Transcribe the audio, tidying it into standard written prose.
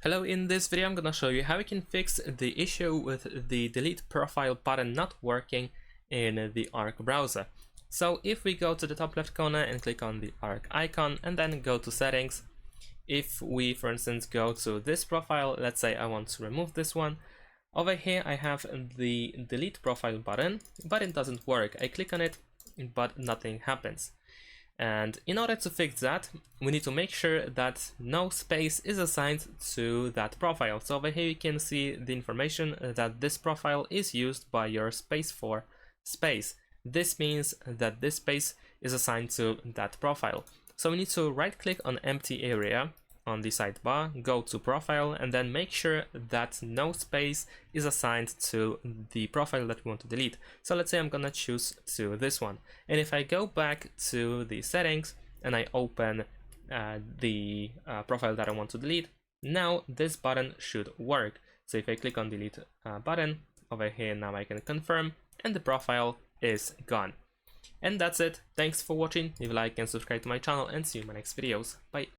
Hello, in this video I'm gonna show you how you can fix the issue with the delete profile button not working in the Arc browser. So if we go to the top left corner and click on the Arc icon and then go to settings, if we for instance go to this profile, let's say I want to remove this one, over here I have the delete profile button, but it doesn't work. I click on it, but nothing happens. And in order to fix that, we need to make sure that no space is assigned to that profile. So over here you can see the information that this profile is used by your space4 space. This means that this space is assigned to that profile. So we need to right click on empty area on the sidebar, go to profile, and then make sure that no space is assigned to the profile that we want to delete. So let's say I'm gonna choose to this one, and if I go back to the settings and I open the profile that I want to delete, now this button should work. So if I click on delete button over here, now I can confirm and the profile is gone. And that's it. Thanks for watching. Leave a like and subscribe to my channel, and see you in my next videos. Bye.